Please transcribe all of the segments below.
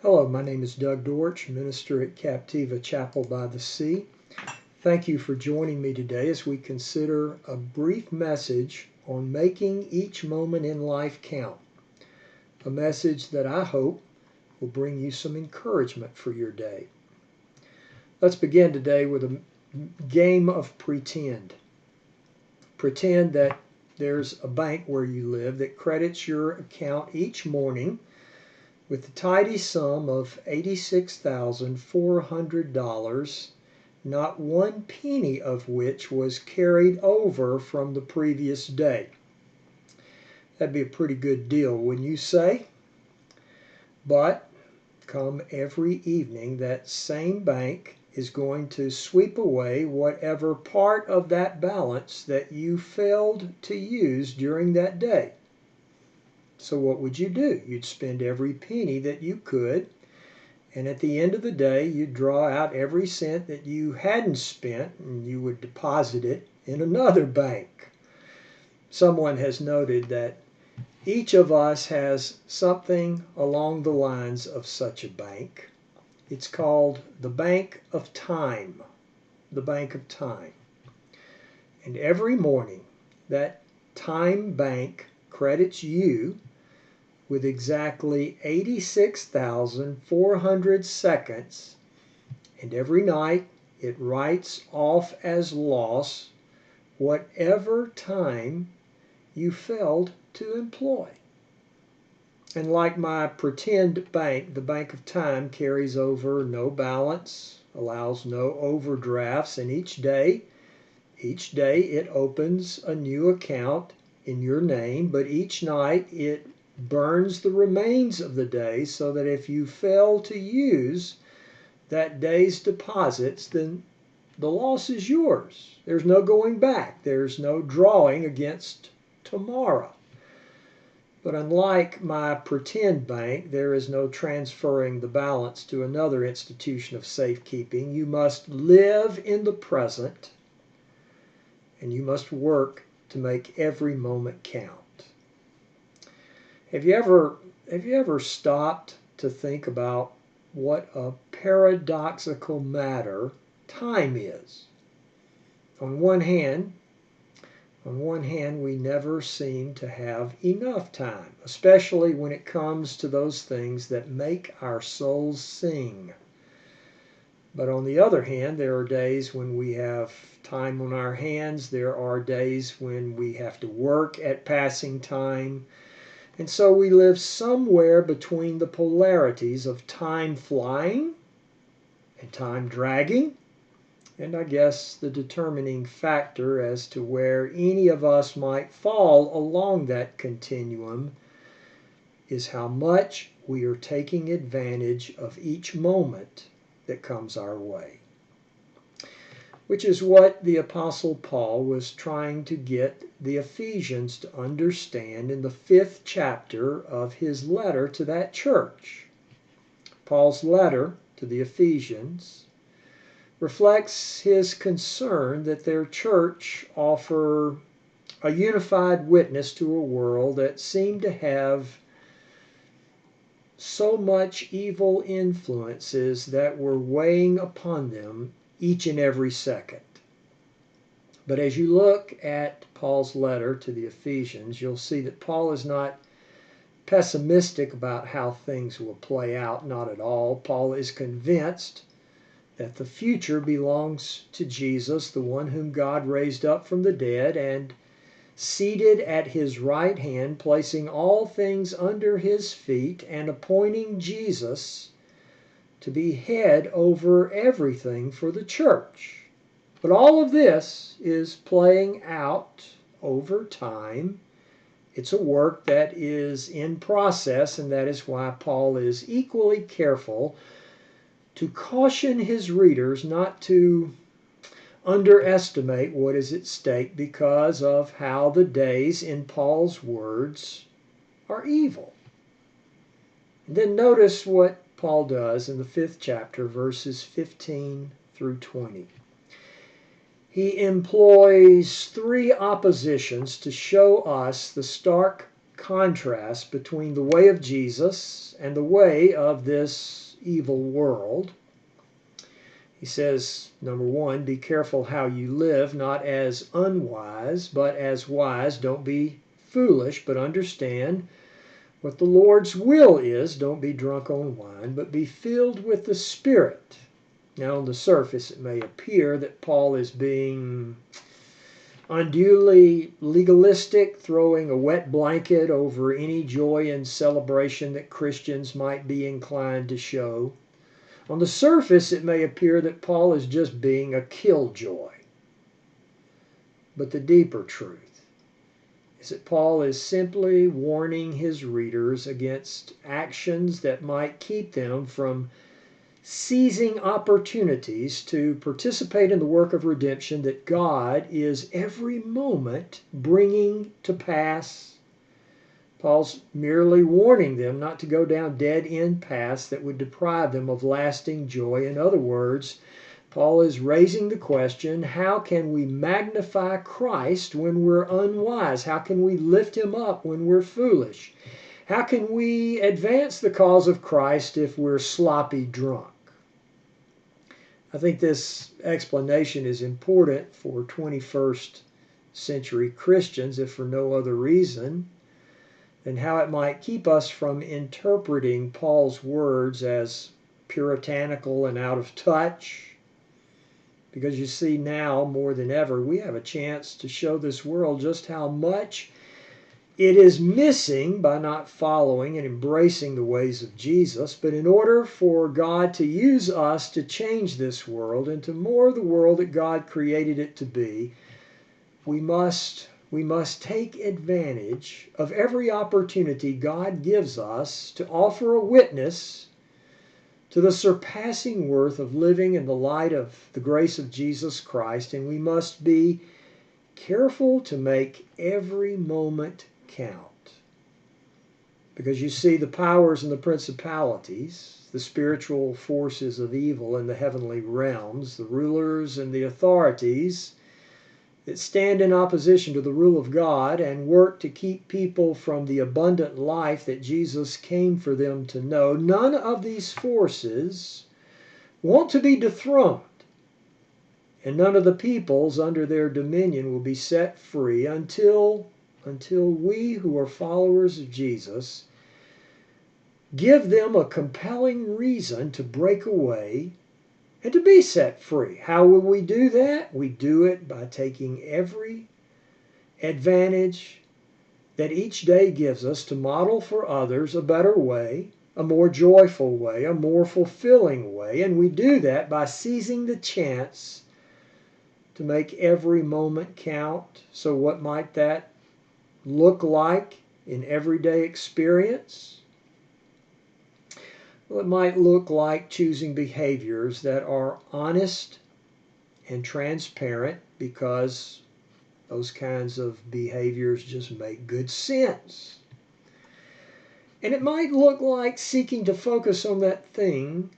Hello, my name is Doug Dortch, minister at Captiva Chapel by the Sea. Thank you for joining me today as we consider a brief message on making each moment in life count. A message that I hope will bring you some encouragement for your day. Let's begin today with a game of pretend. Pretend that there's a bank where you live that credits your account each morning with the tidy sum of $86,400, not one penny of which was carried over from the previous day. That'd be a pretty good deal, wouldn't you say? But come every evening, that same bank is going to sweep away whatever part of that balance that you failed to use during that day. So what would you do? You'd spend every penny that you could, and at the end of the day, you'd draw out every cent that you hadn't spent, and you would deposit it in another bank. Someone has noted that each of us has something along the lines of such a bank. It's called the bank of time. The bank of time. And every morning, that time bank credits you with exactly 86,400 seconds, and every night it writes off as loss whatever time you failed to employ. And like my pretend bank, the bank of time carries over no balance, allows no overdrafts, and each day it opens a new account in your name, but each night it burns the remains of the day so that if you fail to use that day's deposits, then the loss is yours. There's no going back. There's no drawing against tomorrow. But unlike my pretend bank, there is no transferring the balance to another institution of safekeeping. You must live in the present, and you must work to make every moment count. Have you ever stopped to think about what a paradoxical matter time is? On one hand, we never seem to have enough time, especially when it comes to those things that make our souls sing. But on the other hand, there are days when we have time on our hands. There are days when we have to work at passing time. And so we live somewhere between the polarities of time flying and time dragging. And I guess the determining factor as to where any of us might fall along that continuum is how much we are taking advantage of each moment that comes our way. Which is what the Apostle Paul was trying to get the Ephesians to understand in the 5th chapter of his letter to that church. Paul's letter to the Ephesians reflects his concern that their church offer a unified witness to a world that seemed to have so much evil influences that were weighing upon them each and every second. But as you look at Paul's letter to the Ephesians, you'll see that Paul is not pessimistic about how things will play out, not at all. Paul is convinced that the future belongs to Jesus, the one whom God raised up from the dead and seated at his right hand, placing all things under his feet and appointing Jesus to be head over everything for the church. But all of this is playing out over time. It's a work that is in process, and that is why Paul is equally careful to caution his readers not to underestimate what is at stake because of how the days, in Paul's words, are evil. And then notice what Paul does in the 5th chapter, verses 15 through 20. He employs 3 oppositions to show us the stark contrast between the way of Jesus and the way of this evil world. He says, number one, be careful how you live, not as unwise, but as wise. Don't be foolish, but understand what the Lord's will is. Don't be drunk on wine, but be filled with the Spirit. Now, on the surface, it may appear that Paul is being unduly legalistic, throwing a wet blanket over any joy and celebration that Christians might be inclined to show. On the surface, it may appear that Paul is just being a killjoy. But the deeper truth is that Paul is simply warning his readers against actions that might keep them from seizing opportunities to participate in the work of redemption that God is every moment bringing to pass. Paul's merely warning them not to go down dead-end paths that would deprive them of lasting joy. In other words, Paul is raising the question, how can we magnify Christ when we're unwise? How can we lift him up when we're foolish? How can we advance the cause of Christ if we're sloppy drunk? I think this explanation is important for 21st century Christians, if for no other reason, and how it might keep us from interpreting Paul's words as puritanical and out of touch. Because you see, now more than ever, we have a chance to show this world just how much it is missing by not following and embracing the ways of Jesus. But in order for God to use us to change this world into more the world that God created it to be, we must take advantage of every opportunity God gives us to offer a witness to the surpassing worth of living in the light of the grace of Jesus Christ, and we must be careful to make every moment count. Because you see, the powers and the principalities, the spiritual forces of evil in the heavenly realms, the rulers and the authorities that stand in opposition to the rule of God and work to keep people from the abundant life that Jesus came for them to know, none of these forces want to be dethroned. And none of the peoples under their dominion will be set free until we who are followers of Jesus give them a compelling reason to break away and to be set free. How will we do that? We do it by taking every advantage that each day gives us to model for others a better way, a more joyful way, a more fulfilling way. And we do that by seizing the chance to make every moment count. So what might that look like in everyday experience? Well, it might look like choosing behaviors that are honest and transparent, because those kinds of behaviors just make good sense. And it might look like seeking to focus on that thing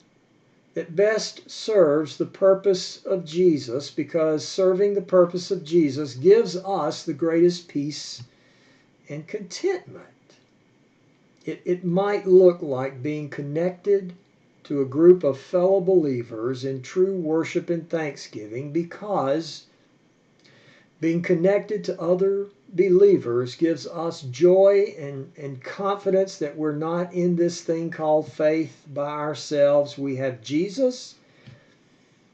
that best serves the purpose of Jesus, because serving the purpose of Jesus gives us the greatest peace and contentment. It might look like being connected to a group of fellow believers in true worship and thanksgiving, because being connected to other believers gives us joy and confidence that we're not in this thing called faith by ourselves. We have Jesus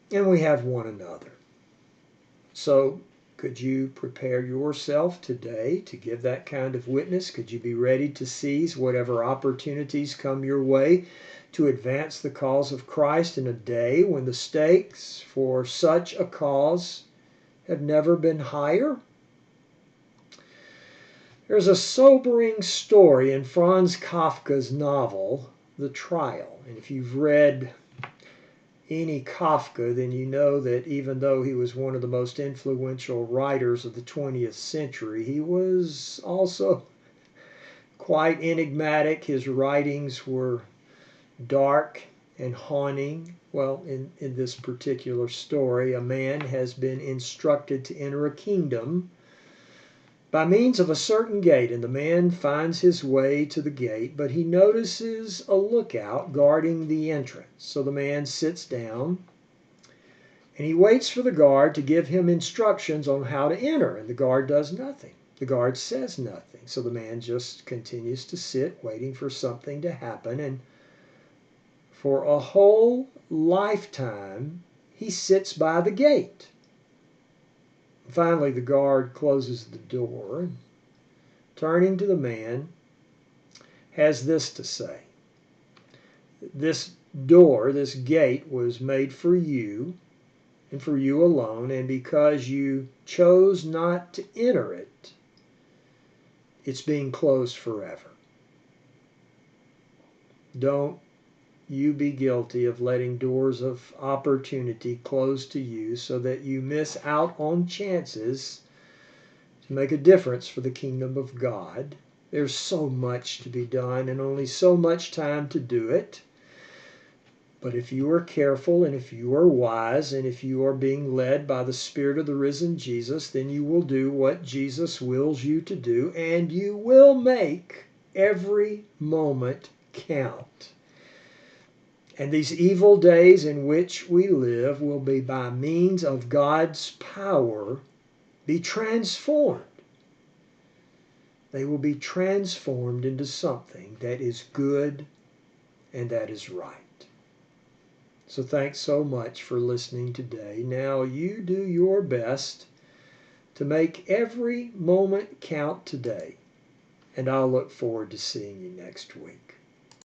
and we have one another. So, could you prepare yourself today to give that kind of witness? Could you be ready to seize whatever opportunities come your way to advance the cause of Christ in a day when the stakes for such a cause have never been higher? There's a sobering story in Franz Kafka's novel, The Trial. And if you've read any Kafka, then you know that even though he was one of the most influential writers of the 20th century, he was also quite enigmatic. His writings were dark and haunting. Well, in this particular story, a man has been instructed to enter a kingdom by means of a certain gate, and the man finds his way to the gate, but he notices a lookout guarding the entrance. So the man sits down, and he waits for the guard to give him instructions on how to enter, and the guard does nothing. The guard says nothing. So the man just continues to sit, waiting for something to happen, and for a whole lifetime, he sits by the gate. Finally, the guard closes the door, and turning to the man, has this to say: this door, this gate, was made for you and for you alone, and because you chose not to enter it, it's being closed forever. Don't you be guilty of letting doors of opportunity close to you so that you miss out on chances to make a difference for the kingdom of God. There's so much to be done and only so much time to do it. But if you are careful, and if you are wise, and if you are being led by the Spirit of the risen Jesus, then you will do what Jesus wills you to do, and you will make every moment count. And these evil days in which we live will be, by means of God's power, be transformed. They will be transformed into something that is good and that is right. So thanks so much for listening today. Now you do your best to make every moment count today, and I'll look forward to seeing you next week.